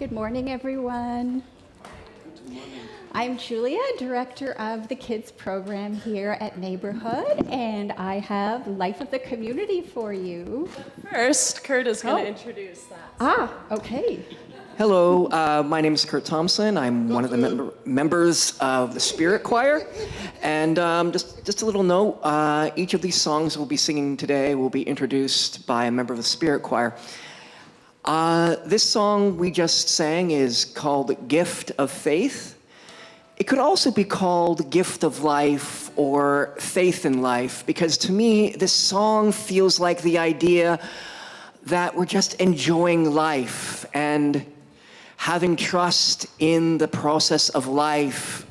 Good morning, everyone. Good morning. I'm Julia, Director of the Kids Program here at Neighborhood, and I have Life of the Community for you. First, Kurt is going to introduce that. Okay. Hello, my name is Kurt Thompson. I'm one of the members of the Spirit Choir. And just a little note, each of these songs we'll be singing today will be introduced by a member of the Spirit Choir. This song we just sang is called Gift of Faith. It could also be called Gift of Life or Faith in Life, because to me, this song feels like the idea that we're just enjoying life and having trust in the process of life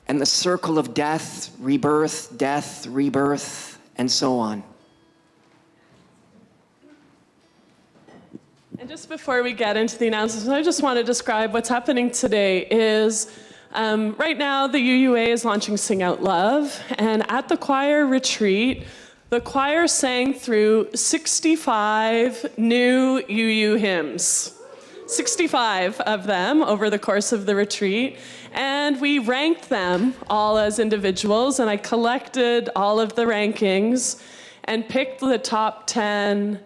and the circle of death, rebirth, and so on. And just before we get into the announcements, I just want to describe what's happening today is right now the UUA is launching Sing Out Love, and at the choir retreat, the choir sang through 65 new UU hymns. 65 of them over the course of the retreat, and we ranked them all as individuals, and I collected all of the rankings and picked the top 10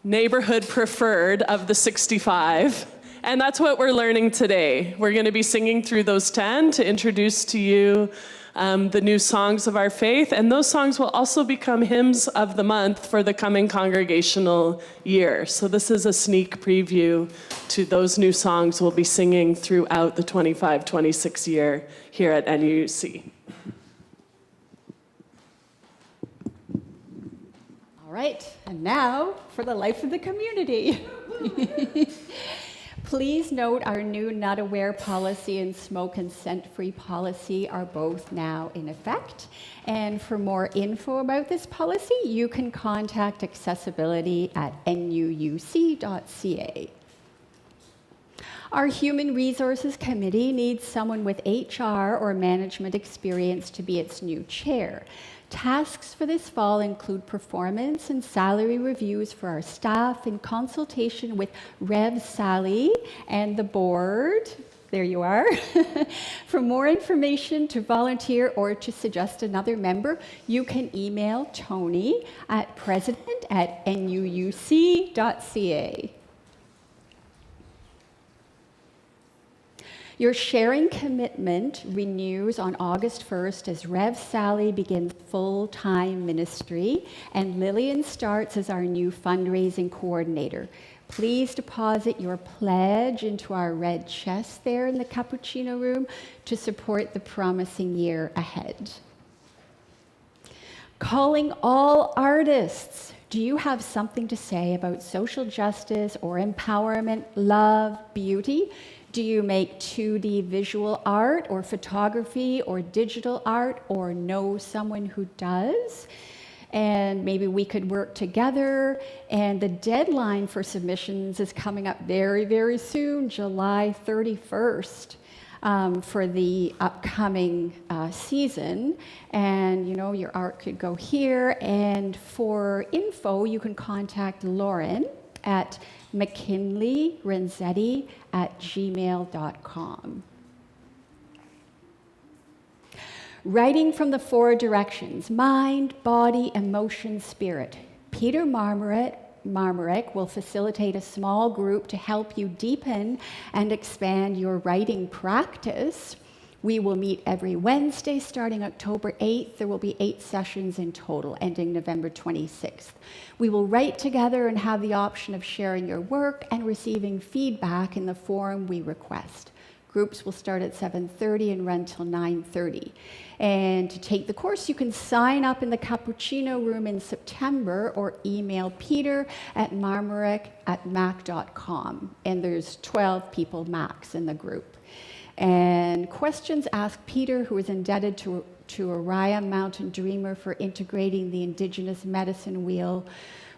neighborhood preferred of the 65, and that's what we're learning today. We're going to be singing through those 10 to introduce to you the new songs of our faith, and those songs will also become hymns of the month for the coming congregational year. So this is a sneak preview to those new songs we'll be singing throughout the 25-26 year here at NUUC. All right, and now for the Life of the Community. Please note our new Not Aware policy and smoke and scent-free policy are both now in effect. And for more info about this policy, you can contact accessibility at nuuc.ca. Our Human Resources Committee needs someone with HR or management experience to be its new chair. Tasks for this fall include performance and salary reviews for our staff in consultation with Rev Sally and the board. There you are. For more information, to volunteer, or to suggest another member, you can email Tony at president@nuuc.ca. Your sharing commitment renews on August 1st as Rev Sally begins full-time ministry, and Lillian starts as our new fundraising coordinator. Please deposit your pledge into our red chest there in the cappuccino room to support the promising year ahead. Calling all artists. Do you have something to say about social justice or empowerment, love, beauty? Do you make 2D visual art or photography or digital art, or know someone who does? And maybe we could work together. And the deadline for submissions is coming up very, very soon, July 31st, for the upcoming season. And you know, your art could go here. And for info, you can contact Lauren at mckinleyrenzetti@gmail.com. Writing from the 4 directions: mind, body, emotion, spirit. Peter Marmarek will facilitate a small group to help you deepen and expand your writing practice. We will meet every Wednesday starting October 8th. There will be 8 sessions in total, ending November 26th. We will write together and have the option of sharing your work and receiving feedback in the forum we request. Groups will start at 7:30 and run till 9:30. And to take the course, you can sign up in the cappuccino room in September or email Peter at marmarek@mac.com. And there's 12 people max in the group. And questions, ask Peter, who is indebted to Araya Mountain Dreamer for integrating the Indigenous medicine wheel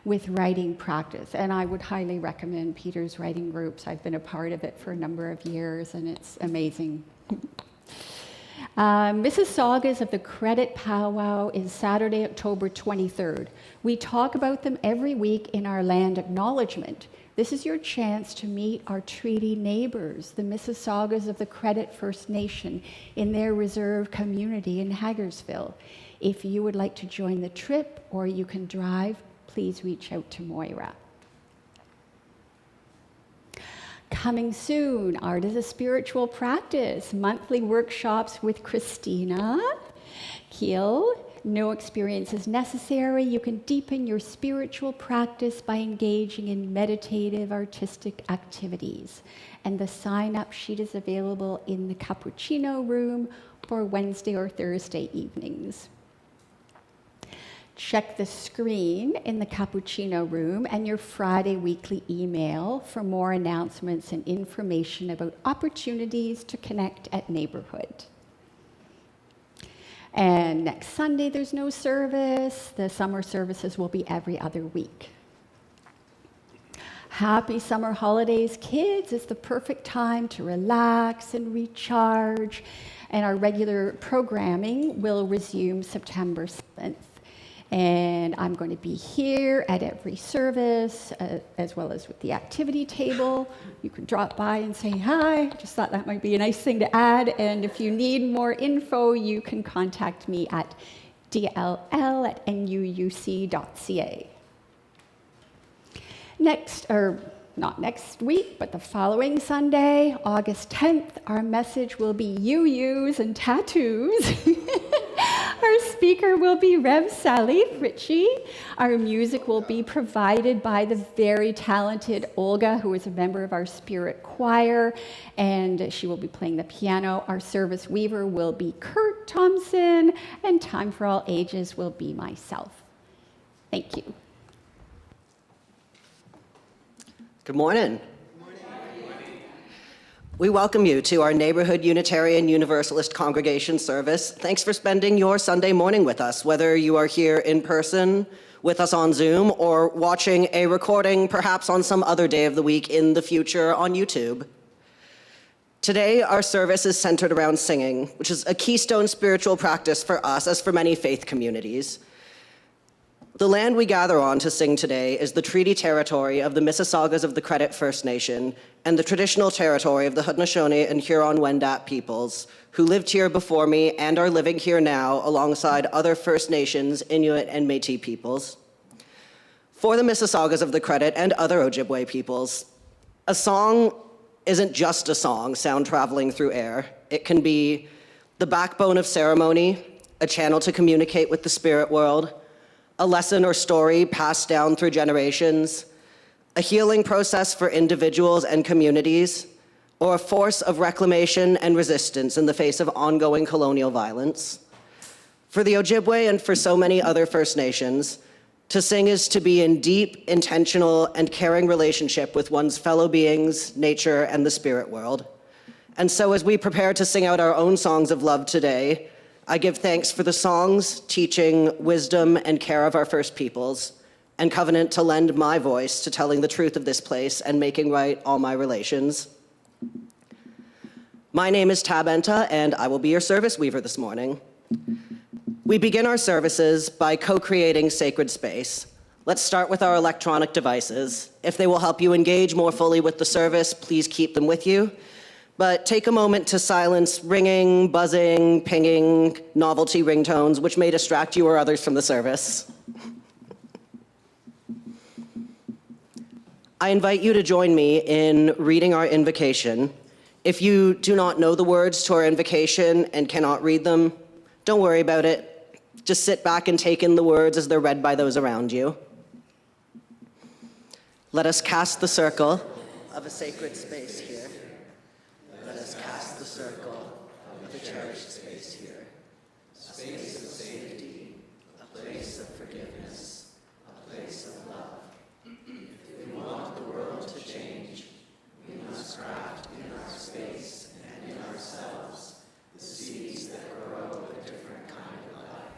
with writing practice. And I would highly recommend Peter's writing groups. I've been a part of it for a number of years, and it's amazing. Mississaugas of the Credit Powwow is Saturday, October 23rd. We talk about them every week in our land acknowledgement. This is your chance to meet our treaty neighbors, the Mississaugas of the Credit First Nation, in their reserve community in Hagersville. If you would like to join the trip or you can drive, please reach out to Moira. Coming soon, Art is a Spiritual Practice, monthly workshops with Christina Keel. No experience is necessary. You can deepen your spiritual practice by engaging in meditative, artistic activities. And the sign-up sheet is available in the Cappuccino Room for Wednesday or Thursday evenings. Check the screen in the Cappuccino Room and your Friday weekly email for more announcements and information about opportunities to connect at Neighborhood. And next Sunday, there's no service. The summer services will be every other week. Happy summer holidays, kids. It's the perfect time to relax and recharge. And our regular programming will resume September 7th. And I'm going to be here at every service, as well as with the activity table. You can drop by and say hi. Just thought that might be a nice thing to add. And if you need more info, you can contact me at dll@nuuc.ca. Not next week, but the following Sunday, August 10th, our message will be UUs and tattoos. Our speaker will be Rev Sally Ritchie. Our music will be provided by the very talented Olga, who is a member of our Spirit Choir, and she will be playing the piano. Our service weaver will be Kurt Thompson, and Time for All Ages will be myself. Thank you. Good morning. We welcome you to our Neighborhood Unitarian Universalist Congregation service. Thanks for spending your Sunday morning with us, whether you are here in person with us on Zoom or watching a recording perhaps on some other day of the week in the future on YouTube. Today, our service is centered around singing, which is a keystone spiritual practice for us, as for many faith communities. The land we gather on to sing today is the treaty territory of the Mississaugas of the Credit First Nation and the traditional territory of the Haudenosaunee and Huron-Wendat peoples, who lived here before me and are living here now alongside other First Nations, Inuit, and Métis peoples. For the Mississaugas of the Credit and other Ojibwe peoples, a song isn't just a song, sound traveling through air. It can be the backbone of ceremony, a channel to communicate with the spirit world, a lesson or story passed down through generations, a healing process for individuals and communities, or a force of reclamation and resistance in the face of ongoing colonial violence. For the Ojibwe and for so many other First Nations, to sing is to be in deep, intentional, and caring relationship with one's fellow beings, nature, and the spirit world. And so as we prepare to sing out our own songs of love today, I give thanks for the songs, teaching, wisdom, and care of our First Peoples, and covenant to lend my voice to telling the truth of this place and making right all my relations. My name is Enta, and I will be your service weaver this morning. We begin our services by co-creating sacred space. Let's start with our electronic devices. If they will help you engage more fully with the service, please keep them with you. But take a moment to silence ringing, buzzing, pinging, novelty ringtones, which may distract you or others from the service. I invite you to join me in reading our invocation. If you do not know the words to our invocation and cannot read them, don't worry about it. Just sit back and take in the words as they're read by those around you. Let us cast the circle of a sacred space here. Let us cast the circle of a cherished space here. A space of safety, a place of forgiveness, a place of love. If we want the world to change, we must craft in our space and in ourselves the seeds that grow a different kind of life.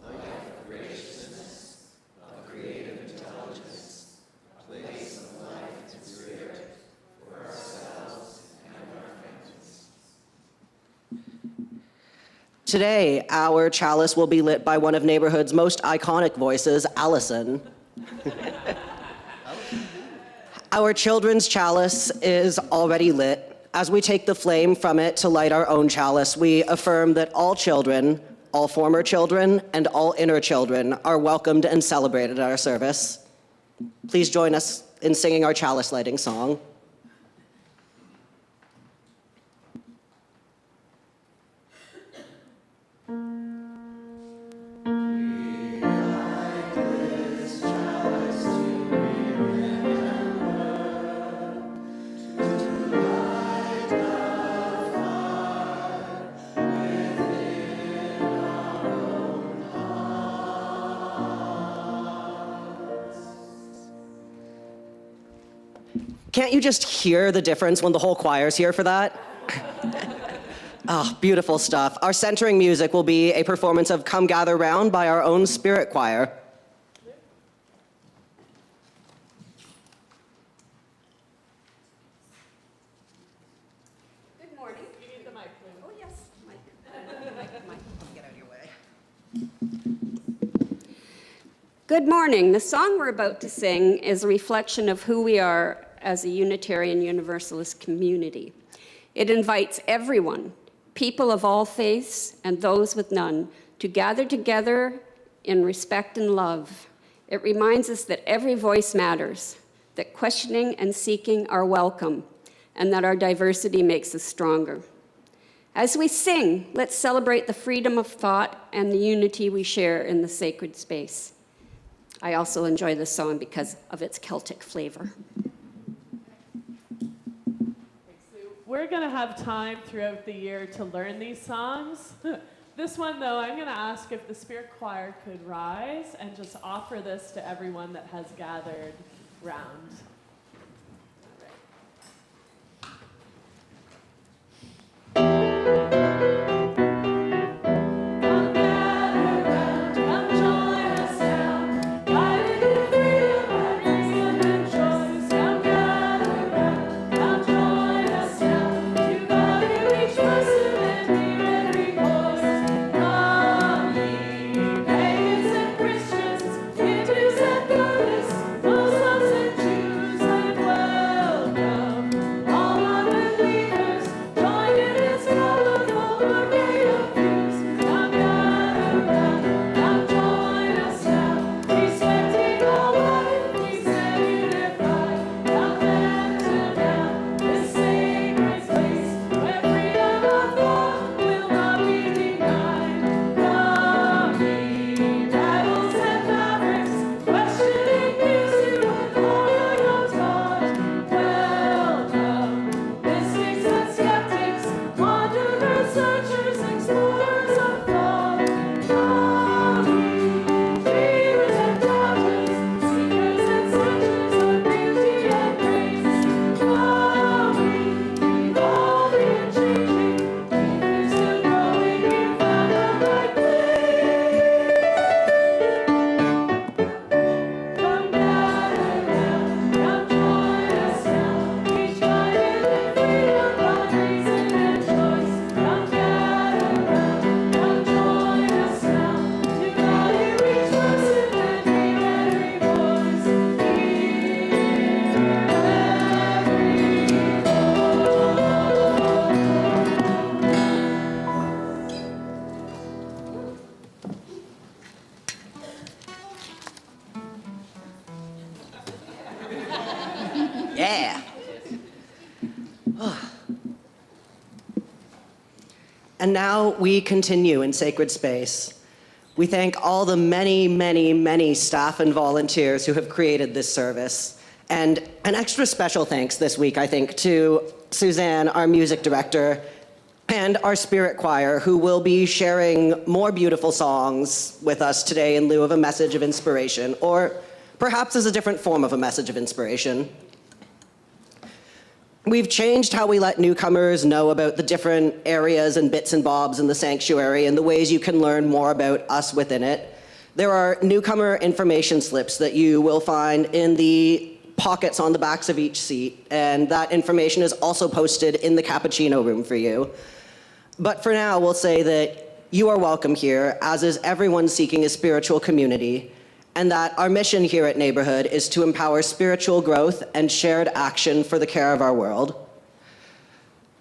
A life of graciousness, of creative intelligence, a place of life and spirit for ourselves and our families. Today, our chalice will be lit by one of neighborhood's most iconic voices, Allison. Our children's chalice is already lit. As we take the flame from it to light our own chalice, we affirm that all children, all former children, and all inner children are welcomed and celebrated at our service. Please join us in singing our chalice lighting song. Can't you just hear the difference when the whole choir's here for that? Oh, beautiful stuff. Our centering music will be a performance of Come Gather Round by our own Spirit Choir. Good morning. You need the mic, please. Oh, yes, Mike. Get out of your way. Good morning. The song we're about to sing is a reflection of who we are as a Unitarian Universalist community. It invites everyone, people of all faiths and those with none, to gather together in respect and love. It reminds us that every voice matters, that questioning and seeking are welcome, and that our diversity makes us stronger. As we sing, let's celebrate the freedom of thought and the unity we share in the sacred space. I also enjoy this song because of its Celtic flavor. We're going to have time throughout the year to learn these songs. This one, though, I'm going to ask if the Spirit Choir could rise and just offer this to everyone that has gathered round. Yeah. And now we continue in sacred space. We thank all the many, many, many staff and volunteers who have created this service. And an extra special thanks this week, I think, to Susanne, our music director, and our Spirit Choir, who will be sharing more beautiful songs with us today in lieu of a message of inspiration, or perhaps as a different form of a message of inspiration. We've changed how we let newcomers know about the different areas and bits and bobs in the sanctuary and the ways you can learn more about us within it. There are newcomer information slips that you will find in the pockets on the backs of each seat, and that information is also posted in the cappuccino room for you. But for now, we'll say that you are welcome here, as is everyone seeking a spiritual community, and that our mission here at Neighborhood is to empower spiritual growth and shared action for the care of our world.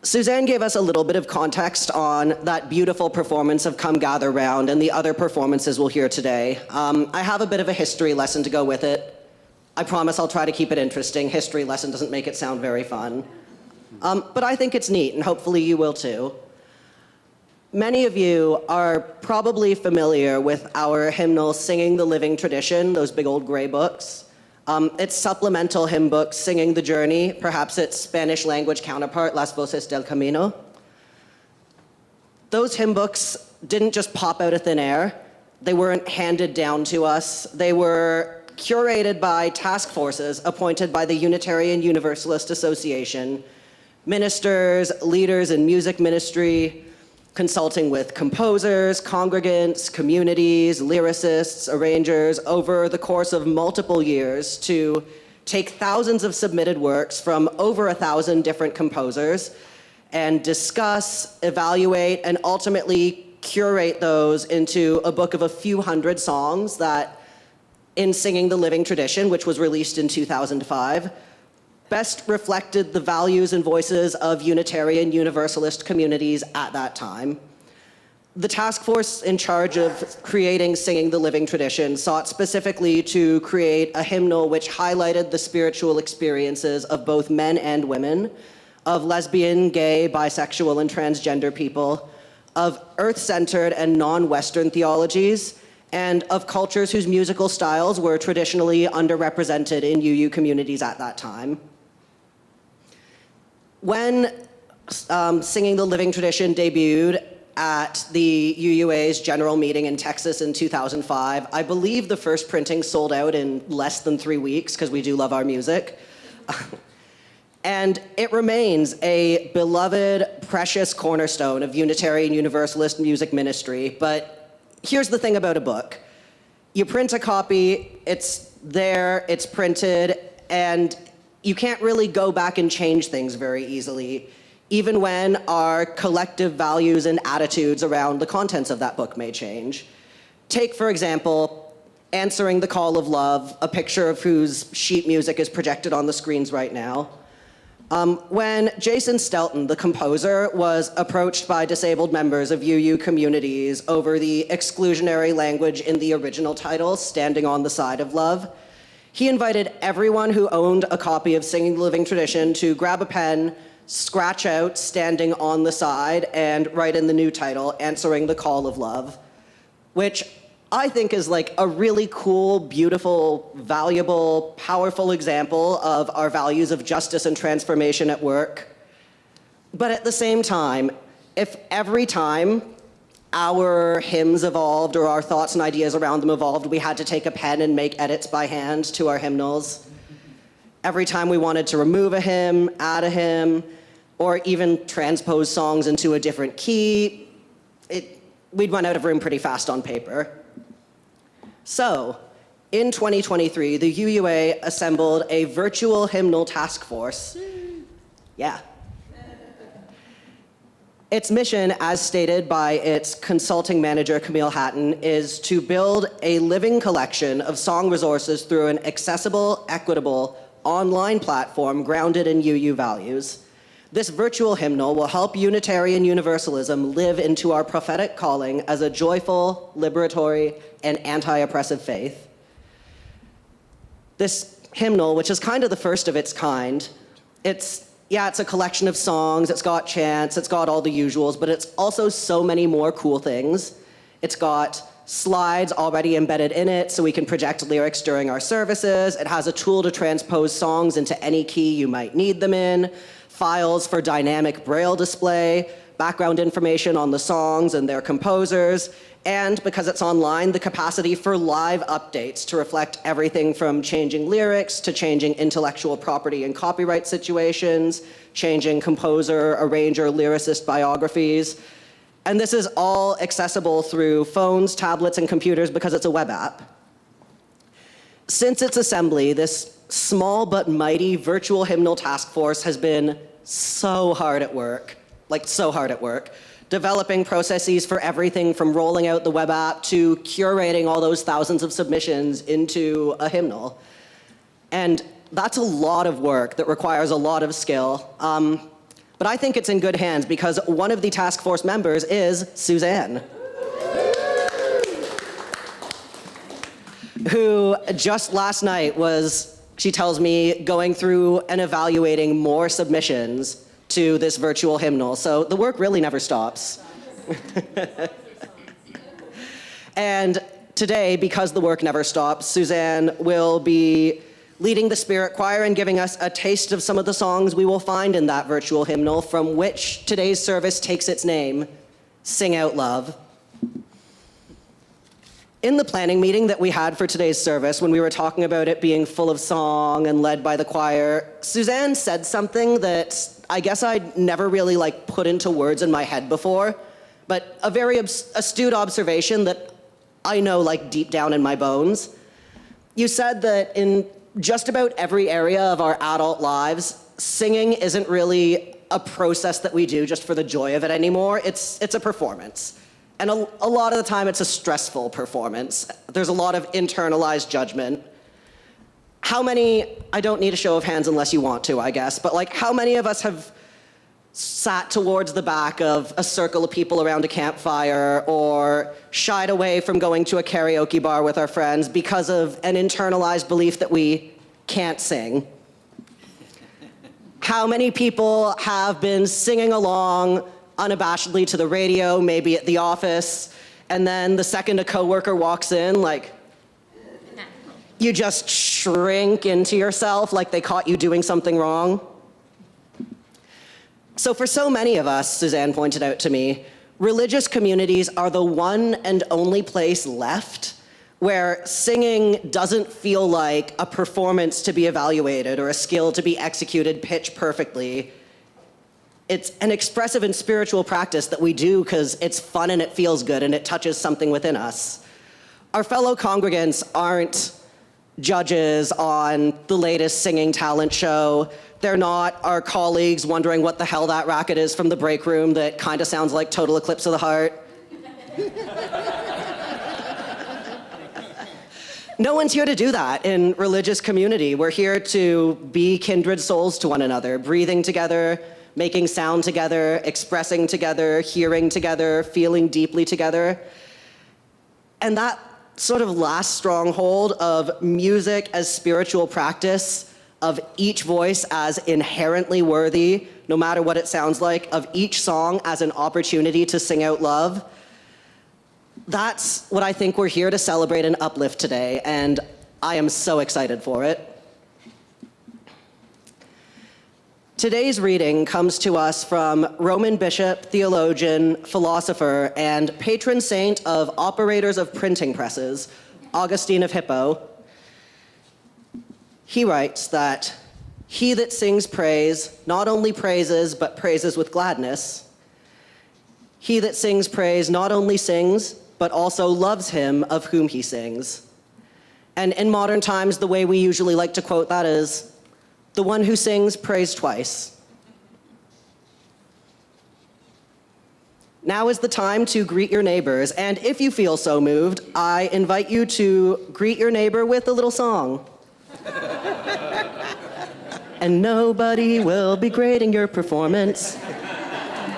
Susanne gave us a little bit of context on that beautiful performance of Come Gather Round and the other performances we'll hear today. I have a bit of a history lesson to go with it. I promise I'll try to keep it interesting. History lesson doesn't make it sound very fun. But I think it's neat, and hopefully you will too. Many of you are probably familiar with our hymnal Singing the Living Tradition, those big old gray books. It's supplemental hymn books, Singing the Journey, perhaps its Spanish language counterpart, Las Voces del Camino. Those hymn books didn't just pop out of thin air. They weren't handed down to us. They were curated by task forces appointed by the Unitarian Universalist Association, ministers, leaders in music ministry, consulting with composers, congregants, communities, lyricists, arrangers over the course of multiple years to take thousands of submitted works from over 1,000 different composers and discuss, evaluate, and ultimately curate those into a book of a few hundred songs that, in Singing the Living Tradition, which was released in 2005, best reflected the values and voices of Unitarian Universalist communities at that time. The task force in charge of creating Singing the Living Tradition sought specifically to create a hymnal which highlighted the spiritual experiences of both men and women, of lesbian, gay, bisexual, and transgender people, of earth-centered and non-Western theologies, and of cultures whose musical styles were traditionally underrepresented in UU communities at that time. When Singing the Living Tradition debuted at the UUA's general meeting in Texas in 2005, I believe the first printing sold out in less than 3 weeks, because we do love our music. And it remains a beloved, precious cornerstone of Unitarian Universalist music ministry. But here's the thing about a book. You print a copy, it's there, it's printed, and you can't really go back and change things very easily, even when our collective values and attitudes around the contents of that book may change. Take, for example, Answering the Call of Love, a picture of whose sheet music is projected on the screens right now. When Jason Stelton, the composer, was approached by disabled members of UU communities over the exclusionary language in the original title, Standing on the Side of Love, he invited everyone who owned a copy of Singing the Living Tradition to grab a pen, scratch out Standing on the Side, and write in the new title, Answering the Call of Love, which I think is like a really cool, beautiful, valuable, powerful example of our values of justice and transformation at work. But at the same time, if every time our hymns evolved or our thoughts and ideas around them evolved, we had to take a pen and make edits by hand to our hymnals. Every time we wanted to remove a hymn, add a hymn, or even transpose songs into a different key, we'd run out of room pretty fast on paper. So, in 2023, the UUA assembled a Virtual Hymnal Task Force. Yeah. Its mission, as stated by its consulting manager, Camille Hatton, is to build a living collection of song resources through an accessible, equitable, online platform grounded in UU values. This virtual hymnal will help Unitarian Universalism live into our prophetic calling as a joyful, liberatory, and anti-oppressive faith. This hymnal, which is kind of the first of its kind, it's a collection of songs, it's got chants, it's got all the usuals, but it's also so many more cool things. It's got slides already embedded in it so we can project lyrics during our services. It has a tool to transpose songs into any key you might need them in, files for dynamic braille display, background information on the songs and their composers, and because it's online, the capacity for live updates to reflect everything from changing lyrics to changing intellectual property and copyright situations, changing composer, arranger, lyricist biographies. And this is all accessible through phones, tablets, and computers because it's a web app. Since its assembly, this small but mighty Virtual Hymnal Task Force has been so hard at work. like so hard at work, developing processes for everything from rolling out the web app to curating all those thousands of submissions into a hymnal. And that's a lot of work that requires a lot of skill. But I think it's in good hands because one of the task force members is Susanne, who just last night was, she tells me, going through and evaluating more submissions to this virtual hymnal. So the work really never stops. And today, because the work never stops, Susanne will be leading the Spirit Choir and giving us a taste of some of the songs we will find in that virtual hymnal, from which today's service takes its name, Sing Out Love. In the planning meeting that we had for today's service, when we were talking about it being full of song and led by the choir, Susanne said something that I guess I'd never really put into words in my head before, but a very astute observation that I know deep down in my bones. You said that in just about every area of our adult lives, singing isn't really a process that we do just for the joy of it anymore. It's a performance. And a lot of the time, it's a stressful performance. There's a lot of internalized judgment. How many, I don't need a show of hands unless you want to, I guess, but how many of us have sat towards the back of a circle of people around a campfire or shied away from going to a karaoke bar with our friends because of an internalized belief that we can't sing? How many people have been singing along unabashedly to the radio, maybe at the office, and then the second a coworker walks in, you just shrink into yourself like they caught you doing something wrong? So for so many of us, Susanne pointed out to me, religious communities are the one and only place left where singing doesn't feel like a performance to be evaluated or a skill to be executed pitch perfectly. It's an expressive and spiritual practice that we do because it's fun and it feels good and it touches something within us. Our fellow congregants aren't judges on the latest singing talent show. They're not our colleagues wondering what the hell that racket is from the break room that kind of sounds like Total Eclipse of the Heart. No one's here to do that in religious community. We're here to be kindred souls to one another, breathing together, making sound together, expressing together, hearing together, feeling deeply together. And that sort of last stronghold of music as spiritual practice, of each voice as inherently worthy, no matter what it sounds like, of each song as an opportunity to sing out love, that's what I think we're here to celebrate and uplift today, and I am so excited for it. Today's reading comes to us from Roman bishop, theologian, philosopher, and patron saint of operators of printing presses, Augustine of Hippo. He writes that he that sings praise not only praises, but praises with gladness. He that sings praise not only sings, but also loves him of whom he sings. And in modern times, the way we usually like to quote that is, the one who sings prays twice. Now is the time to greet your neighbors, and if you feel so moved, I invite you to greet your neighbor with a little song. And nobody will be grading your performance,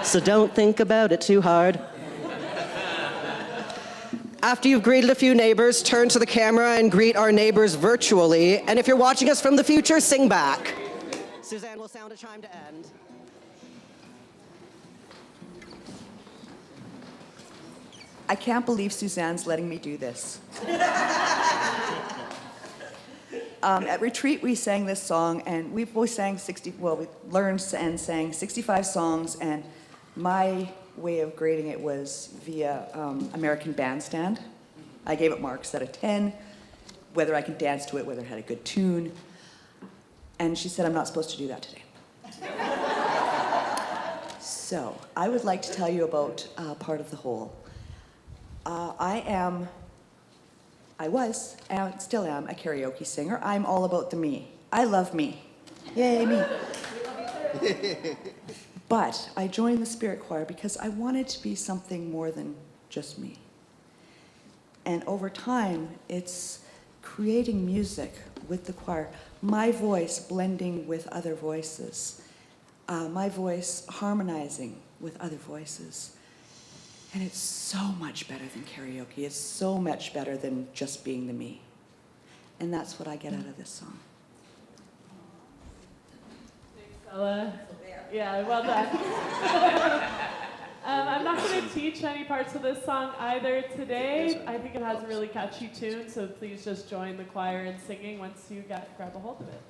so don't think about it too hard. After you've greeted a few neighbors, turn to the camera and greet our neighbors virtually. And if you're watching us from the future, sing back. Susanne will sound a chime to end. I can't believe Suzanne's letting me do this. At retreat, we sang this song, and we learned and sang 65 songs, and my way of grading it was via American Bandstand. I gave it marks out of 10, whether I could dance to it, whether it had a good tune. And she said, I'm not supposed to do that today. So I would like to tell you about part of the whole. I was, and still am, a karaoke singer. I'm all about the me. I love me. Yay, me. But I joined the Spirit Choir because I wanted to be something more than just me. And over time, it's creating music with the choir, my voice blending with other voices, my voice harmonizing with other voices. And it's so much better than karaoke. It's so much better than just being the me. And that's what I get out of this song. Thanks, Ella. Yeah, well done. I'm not going to teach any parts of this song either today. I think it has a really catchy tune, so please just join the choir in singing once you grab a hold of it.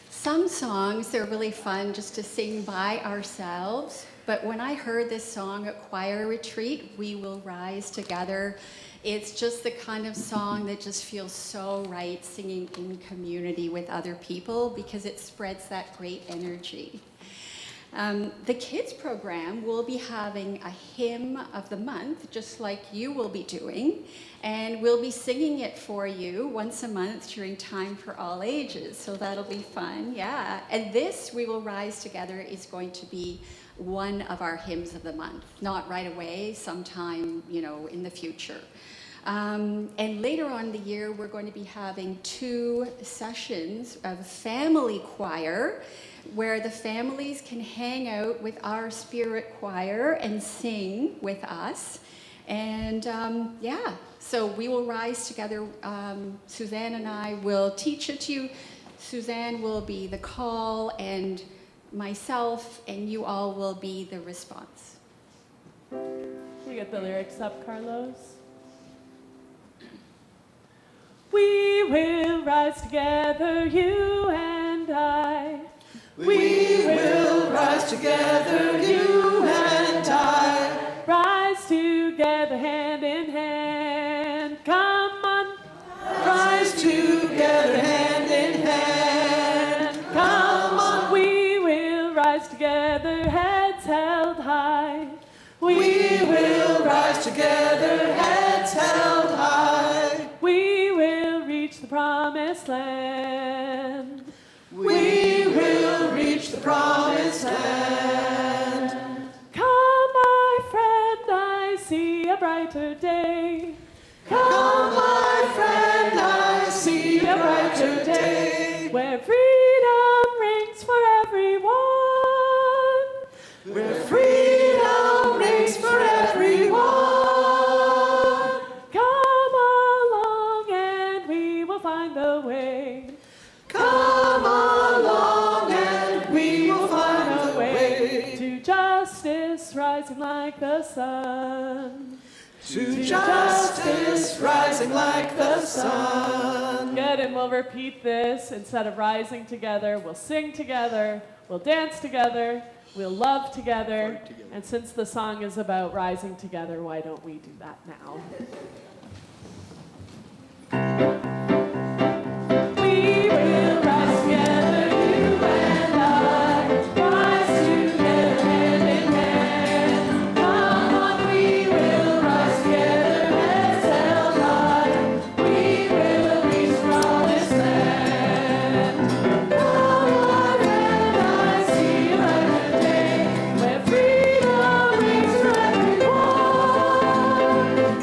Some songs, they're really fun just to sing by ourselves. But when I heard this song at choir retreat, We Will Rise Together, it's just the kind of song that just feels so right singing in community with other people because it spreads that great energy. The kids program will be having a hymn of the month, just like you will be doing, and we'll be singing it for you once a month during Time for All Ages, so that'll be fun, yeah. And this, We Will Rise Together, is going to be one of our hymns of the month, not right away, sometime, in the future. And later on in the year, we're going to be having 2 sessions of family choir, where the families can hang out with our spirit choir and sing with us. And so We Will Rise Together. Suzanne and I will teach it to you. Suzanne will be the call, and myself and you all will be the response. Can you get the lyrics up, Carlos? We will rise together, you and I. We will rise together, you and I. Rise together, hand in hand. Come on. Rise together, hand in hand. Come on. We will rise together, heads held high. We will rise together, heads held high. We will promised land. We will reach the promised land. Come, my friend, I see a brighter day. Come, my friend, I see a brighter day. Where freedom reigns for everyone. Where freedom reigns for everyone. Come along and we will find the way. Come along and we will find the way. To justice rising like the sun. To justice rising like the sun. Good, and we'll repeat this. Instead of rising together, we'll sing together, we'll dance together, we'll love together. And since the song is about rising together, why don't we do that now? We will rise together, you and I. Rise together, hand in hand. Come on, we will rise together, heads held high. We will reach promised land. Come on, and I see a brighter day, where freedom reigns for everyone.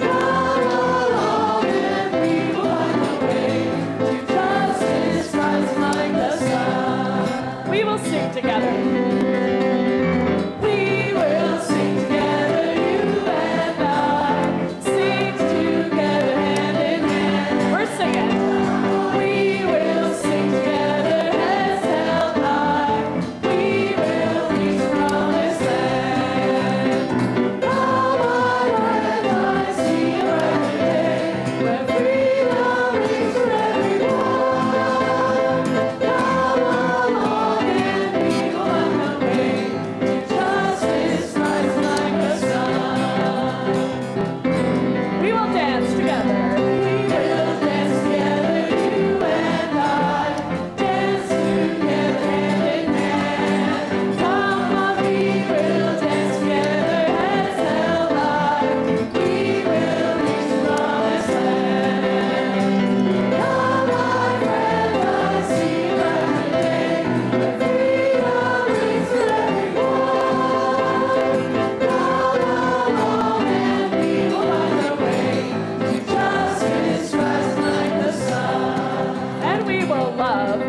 Come along and we will find the way to justice rising like the sun. We will sing together. We will sing together, you and I. Sing together, hand in hand. We're singing. We will sing together, heads held high. We will reach promised land. Come on, and I see a brighter day, where freedom reigns for everyone. Come along and we will find the way to justice rising like the sun. We will dance together. We will dance together, you and I. Dance together, hand in hand. Come on, we will dance together, heads held high. We will reach the promised land. Come, my friend, I see a brighter day, where freedom reigns for everyone. Come along and we will find the way to justice rising like the sun. And we will love.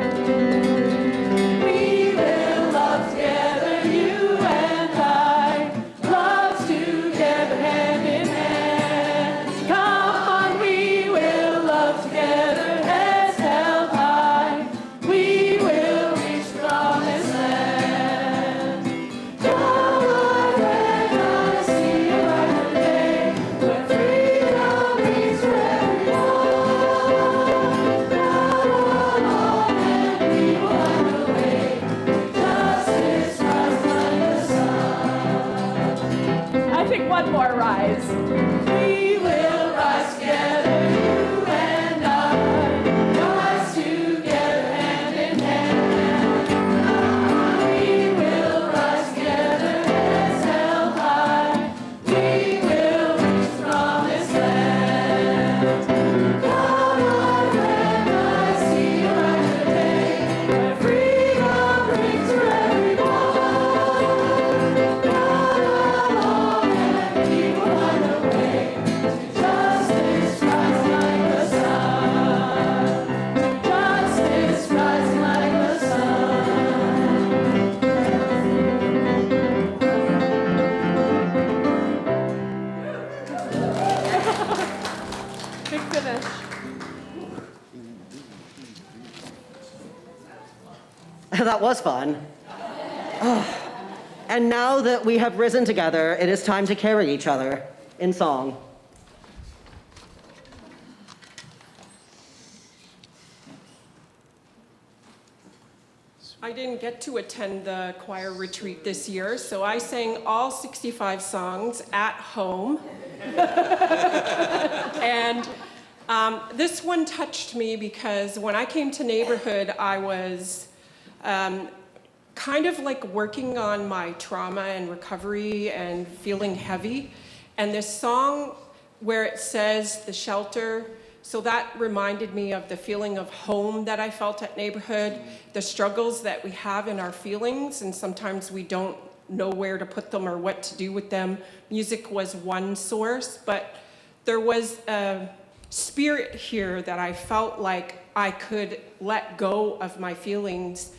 We will love together, you and I. Love together, hand in hand. Come on, we will love together, heads held high. We will reach promised land. Come, my friend, I see a brighter day, where freedom reigns for everyone. Come along and we will find the way to justice rising like the sun. I think one more rise. We will rise together, you and I. Rise together, hand in hand. We will rise together, heads held high. We will reach promised land. Come, my friend, I see a brighter day, where freedom reigns for everyone. Come along and we will find the way to justice rising like the sun. To justice rising like the sun. Big finish. That was fun. Oh. And now that we have risen together, it is time to carry each other in song. I didn't get to attend the choir retreat this year, so I sang all 65 songs at home. And this one touched me because when I came to neighborhood, I was kind of like working on my trauma and recovery and feeling heavy. And this song where it says, the shelter So that reminded me of the feeling of home that I felt at neighborhood, the struggles that we have in our feelings, and sometimes we don't know where to put them or what to do with them. Music was one source, but there was a spirit here that I felt like I could let go of my feelings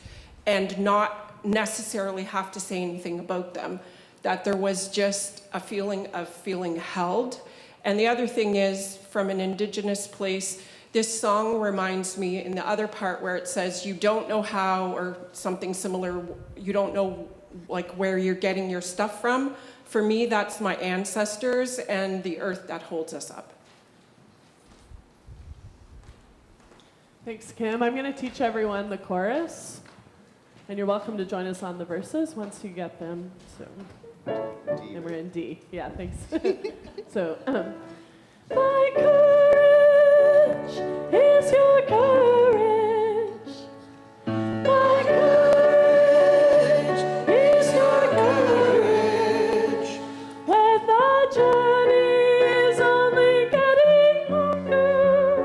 and not necessarily have to say anything about them, that there was just a feeling of feeling held. And the other thing is, from an Indigenous place, this song reminds me in the other part where it says, you don't know how, or something similar, you don't know like where you're getting your stuff from. For me, that's my ancestors and the earth that holds us up. Thanks, Kim. I'm going to teach everyone the chorus, and you're welcome to join us on the verses once you get them. So, and we're in D. Yeah, thanks. So, my courage is your courage. My courage is your courage. When the journey is only getting longer.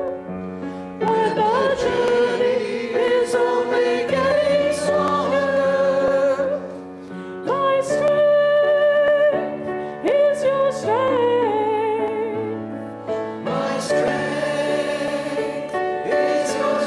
When the journey is only getting stronger. My strength is your strength. My strength is your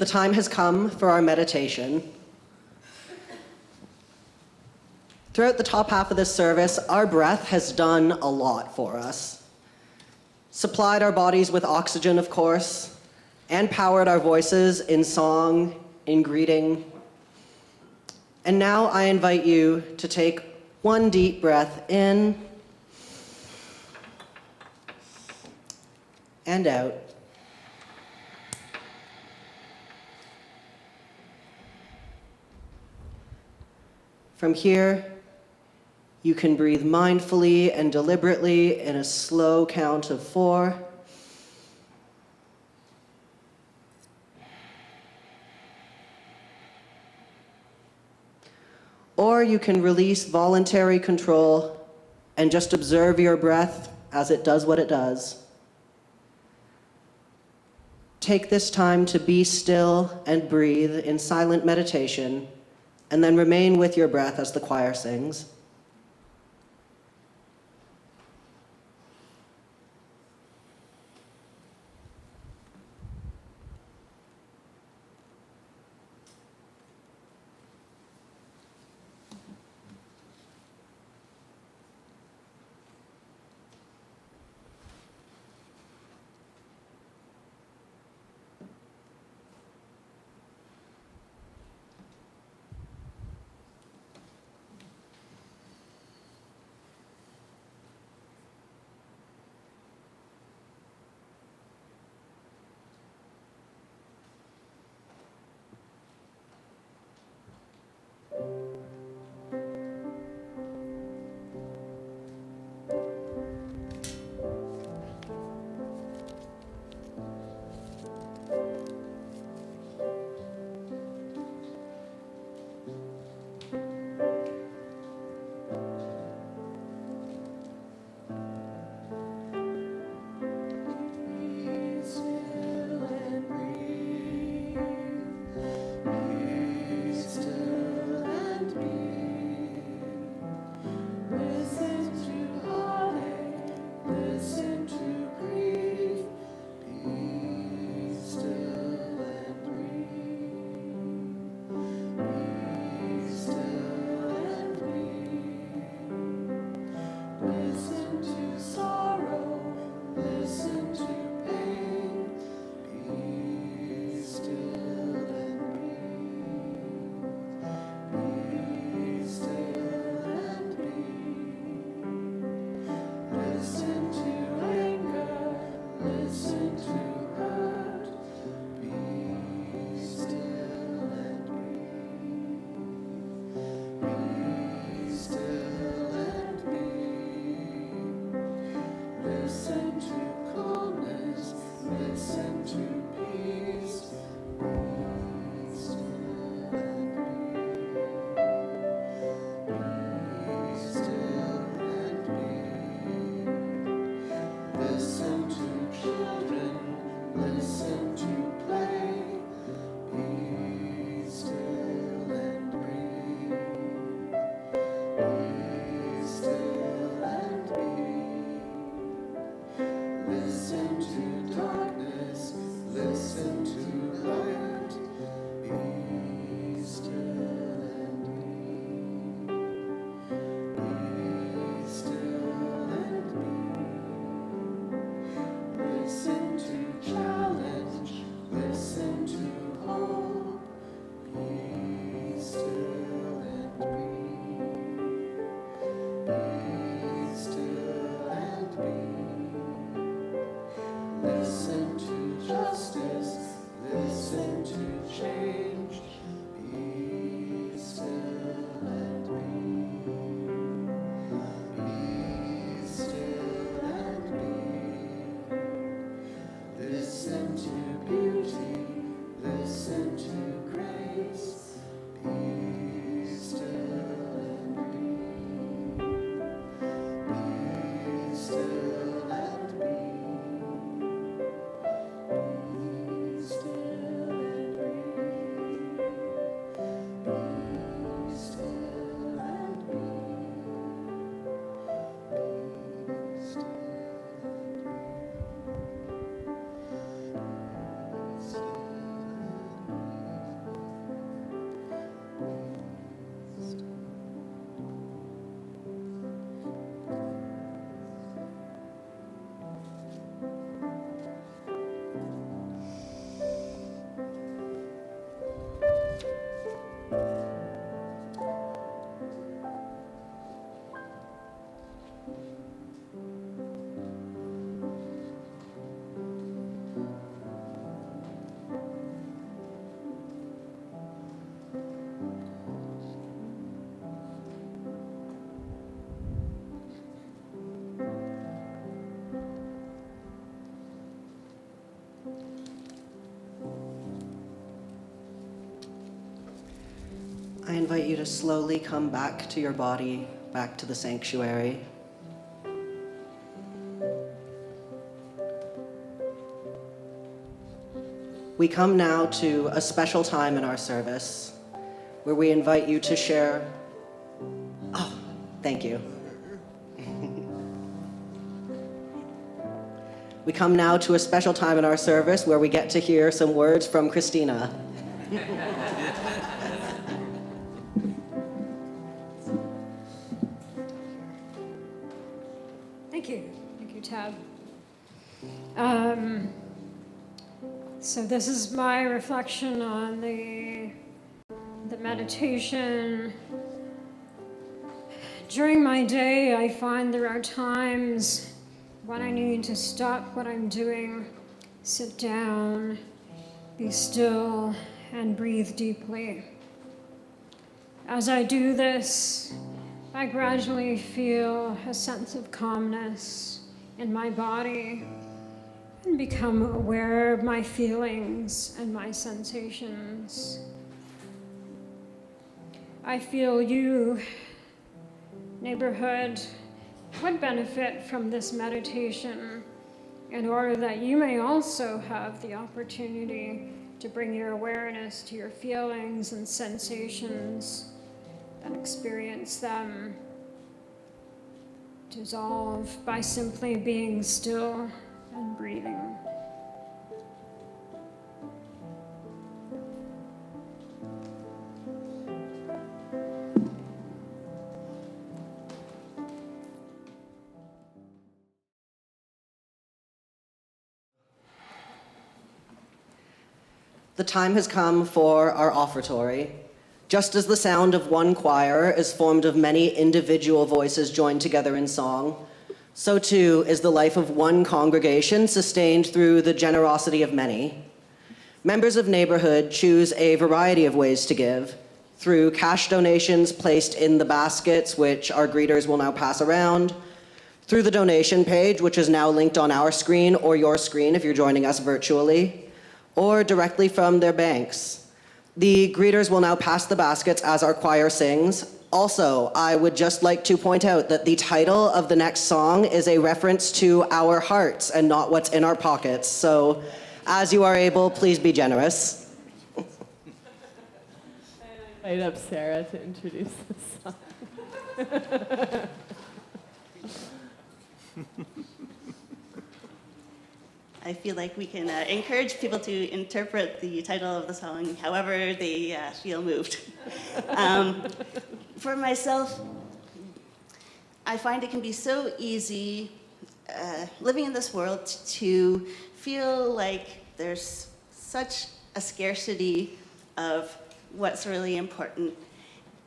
the time has come for our meditation. Throughout the top half of this service, our breath has done a lot for us. Supplied our bodies with oxygen, of course, and powered our voices in song, in greeting. And now I invite you to take one deep breath in and out. From here, you can breathe mindfully and deliberately in a slow count of 4. Or you can release voluntary control and just observe your breath as it does what it does. Take this time to be still and breathe in silent meditation, and then remain with your breath as the choir sings. I invite you to slowly come back to your body, back to the sanctuary. We come now to a special time in our service where we invite you to share. Oh, thank you. We come now to a special time in our service where we get to hear some words from Christina. Thank you, Tab. So this is my reflection on the meditation. During my day, I find there are times when I need to stop what I'm doing, sit down, be still, and breathe deeply. As I do this, I gradually feel a sense of calmness in my body and become aware of my feelings and my sensations. I feel you, neighborhood, would benefit from this meditation in order that you may also have the opportunity to bring your awareness to your feelings and sensations and experience them dissolve by simply being still and breathing. The time has come for our offertory. Just as the sound of one choir is formed of many individual voices joined together in song, so too is the life of one congregation sustained through the generosity of many. Members of Neighborhood choose a variety of ways to give, through cash donations placed in the baskets, which our greeters will now pass around, through the donation page, which is now linked on our screen or your screen if you're joining us virtually, or directly from their banks. The greeters will now pass the baskets as our choir sings. Also, I would just like to point out that the title of the next song is a reference to our hearts and not what's in our pockets. So, as you are able, please be generous. I invite up Sarah to introduce the song. I feel like we can encourage people to interpret the title of the song however they feel moved. For myself, I find it can be so easy living in this world to feel like there's such a scarcity of what's really important,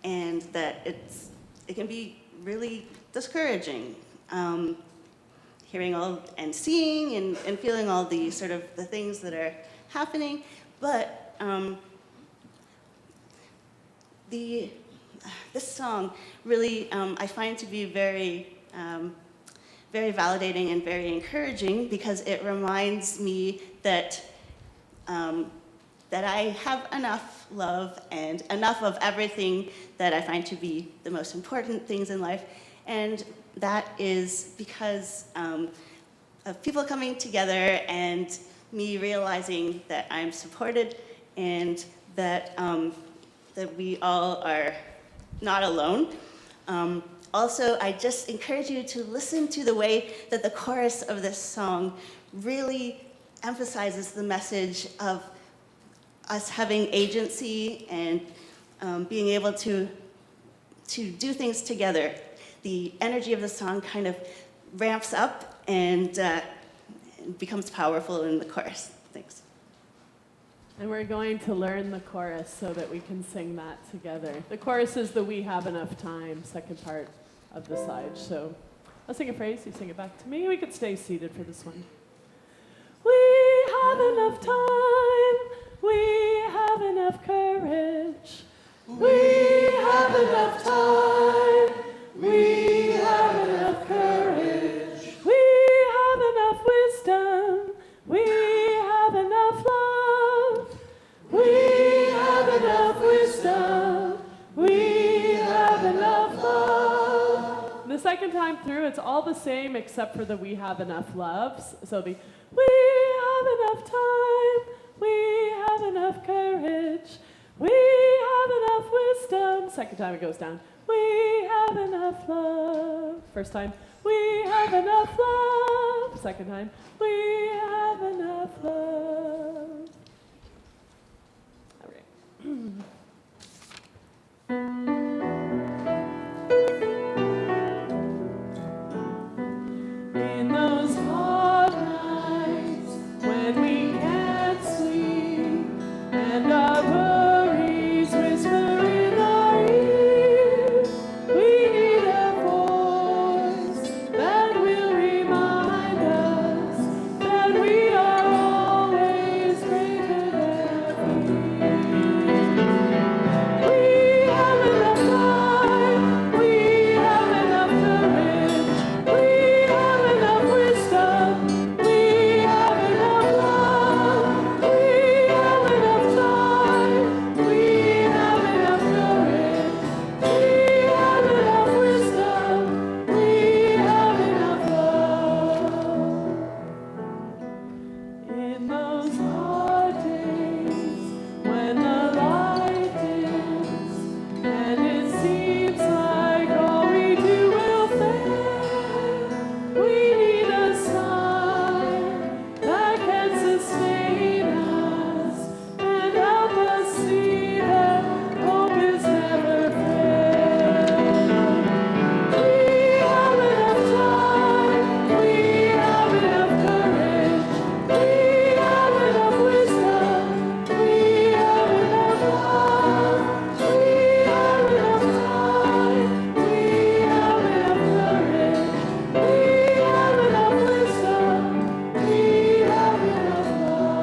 and that it can be really discouraging. Hearing all and seeing and feeling all the sort of the things that are happening, but this song really I find to be very very validating and very encouraging, because it reminds me that that I have enough love and enough of everything that I find to be the most important things in life, and that is because of people coming together and me realizing that I'm supported and that, that we all are not alone. Also, I just encourage you to listen to the way that the chorus of this song really emphasizes the message of us having agency and being able to do things together. The energy of the song kind of ramps up and becomes powerful in the chorus. Thanks. And we're going to learn the chorus so that we can sing that together. The chorus is the "We Have Enough Time" second part of the slide. So I'll sing a phrase, you sing it back to me. We could stay seated for this one. We have enough time. We have enough courage. We have enough time. We have enough courage. We have enough wisdom. We have enough love. We have enough wisdom. second time through, it's all the same except for the "we have enough love." So it'll be, we have enough time, we have enough courage, we have enough wisdom. Second time it goes down, we have enough love. First time, we have enough love. Second time, we have enough love. All right. In those hard nights when we can't sleep and our worries whisper in our ear, we need a voice that will remind us that we are always greater than fear. We have enough time, we have enough courage, we have enough wisdom, we have enough love, we have enough time, we have enough courage, we have enough wisdom, we have enough love. In those hard days when the light dims and it seems like all we do will fail, we need a sign that can sustain us and help us see that hope is never failed. We have enough time, we have enough courage, we have enough wisdom, we have enough love, we have enough time, we have enough courage, we have enough wisdom, we have enough love.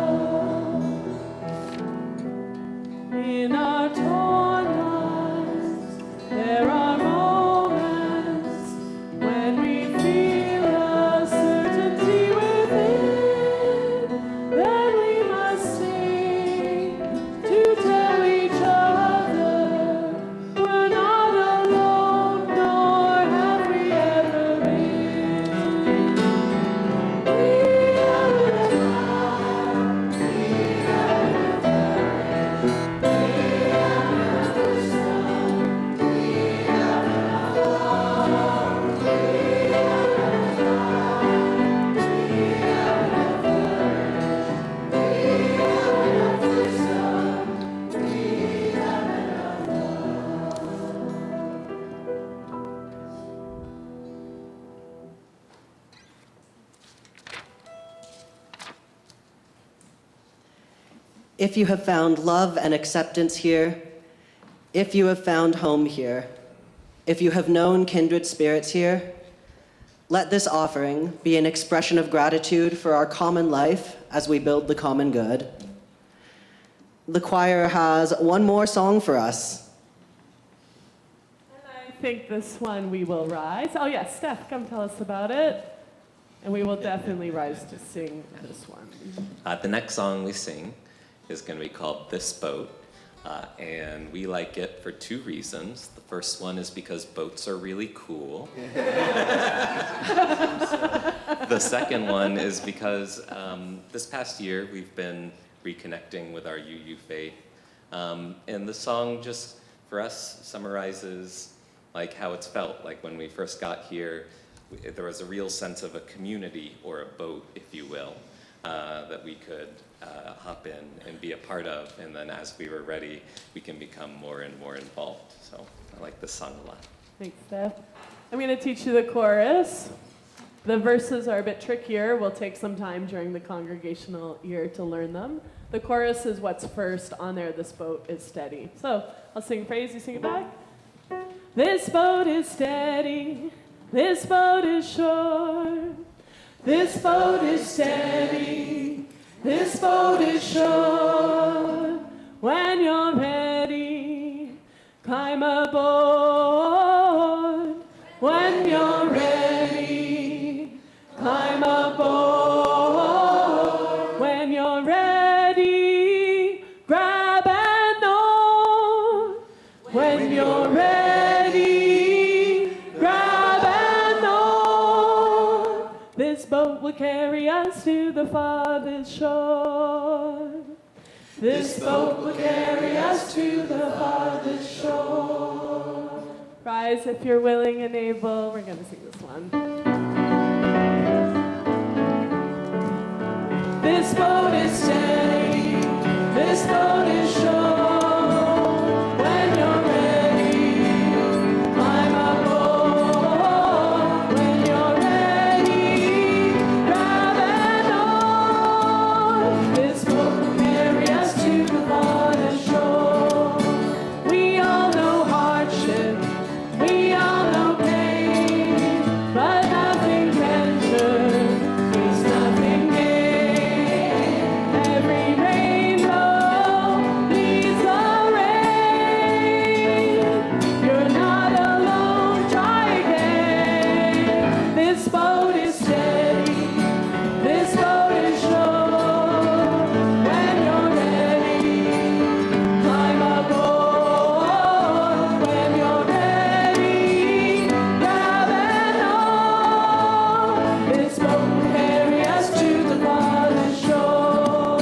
In our torn lives, there are moments when we feel a certainty within. Then we must sing to tell each other we're not alone, nor have we ever been. We have enough time, we have enough courage, we have enough wisdom, we have enough love, we have enough time, we have enough courage, we have enough wisdom, we have enough If you have found love and acceptance here, if you have found home here, if you have known kindred spirits here, let this offering be an expression of gratitude for our common life as we build the common good. The choir has one more song for us. And I think this one we will rise. Oh yes, Steph, come tell us about it. And we will definitely rise to sing this one. The next song we sing is going to be called This Boat. And we like it for two reasons. The first one is because boats are really cool. The second one is because this past year we've been reconnecting with our UU faith. And the song just, for us, summarizes like how it's felt. Like when we first got here, there was a real sense of a community, or a boat, if you will, that we could hop in and be a part of. And then as we were ready, we can become more and more involved. So I like this song a lot. Thanks, Steph. I'm going to teach you the chorus. The verses are a bit trickier. We'll take some time during the congregational year to learn them. The chorus is what's first on there. This boat is steady. So I'll sing praise, you sing it back. This boat is steady. This boat is sure. This boat is steady. This boat is sure. When you're ready, climb aboard. When you're ready, climb aboard. When you're ready, grab an oar. When you're ready, grab an us to the farthest shore. This boat will carry us to the farthest shore. Rise if you're willing and able. We're going to sing this one. This boat is steady. This boat is sure. When you're ready, climb aboard. When you're ready, grab an oar. This boat will carry us to the farthest shore. We all know hardship. We all know pain. But nothing ventured is nothing gained. Every rainbow leads the rain. You're not alone, try again. This boat is steady. This boat is sure. When you're ready, climb aboard. When you're ready, grab an oar. This boat will carry us to the farthest shore.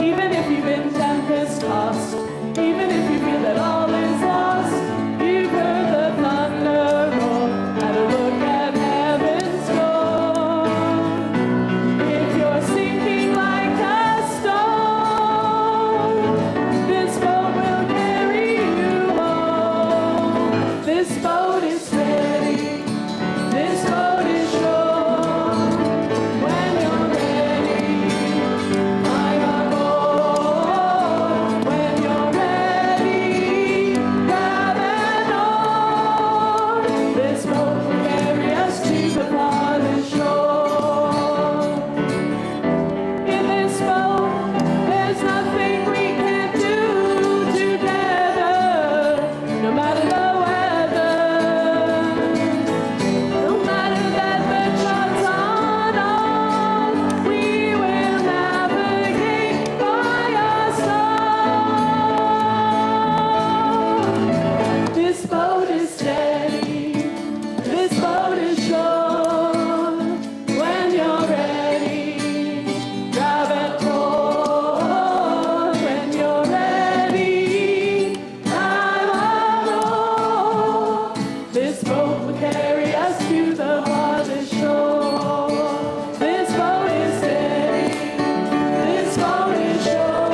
Even if you've been tempest tossed, even if you feel that all is lost, you've heard the thunder roar, had a look at heaven's door. If you're sinking like a stone, this boat will carry you home. This boat is steady. This boat is sure. When you're ready, climb aboard. When you're ready, grab an oar. This boat will carry us to the farthest shore. In this boat, there's nothing we can't do together, no matter the weather. No matter that the chart's on off, we will navigate by our side. This boat is steady. This boat is sure. When you're ready, grab and hold. When you're ready, climb aboard. This boat will carry us to the farthest shore. This boat is steady. This boat is sure.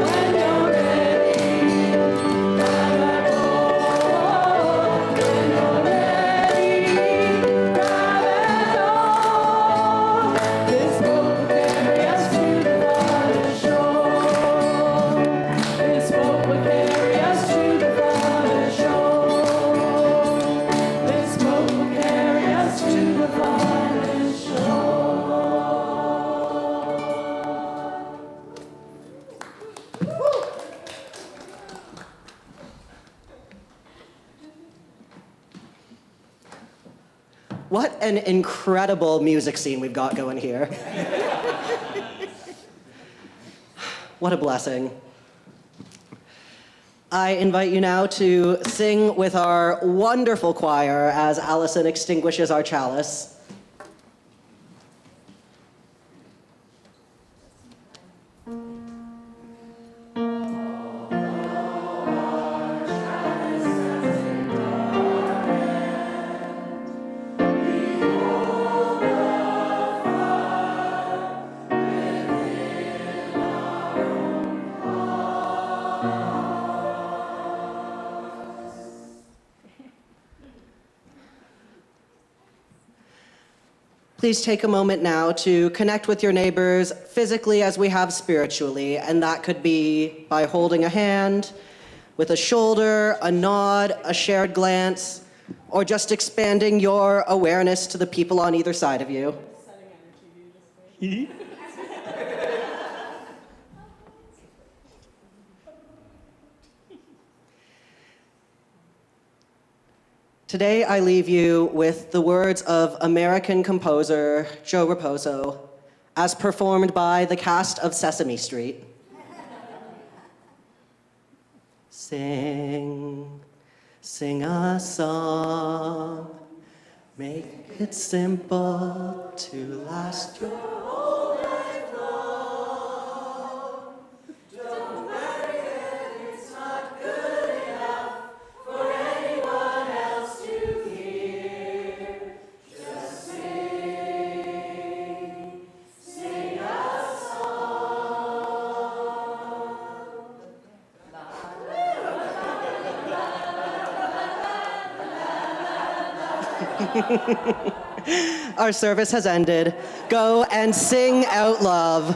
When you're ready, climb aboard. When you're ready, grab an oar. This boat will carry us to the farthest shore. This boat will carry us to the farthest shore. This boat will carry us to the farthest shore. What an incredible music scene we've got going here. What a blessing. I invite you now to sing with our wonderful choir as Allison extinguishes our chalice. Please take a moment now to connect with your neighbors physically as we have spiritually, and that could be by holding a hand, with a shoulder, a nod, a shared glance, or just expanding your awareness to the people on either side of you. Today, I leave you with the words of American composer Joe Raposo, as performed by the cast of Sesame Street. Sing, sing a song, Make it simple to last your whole life long. Don't marry it, it's not good enough for anyone else to hear. Just sing a song. Our service has ended. Go and sing out love.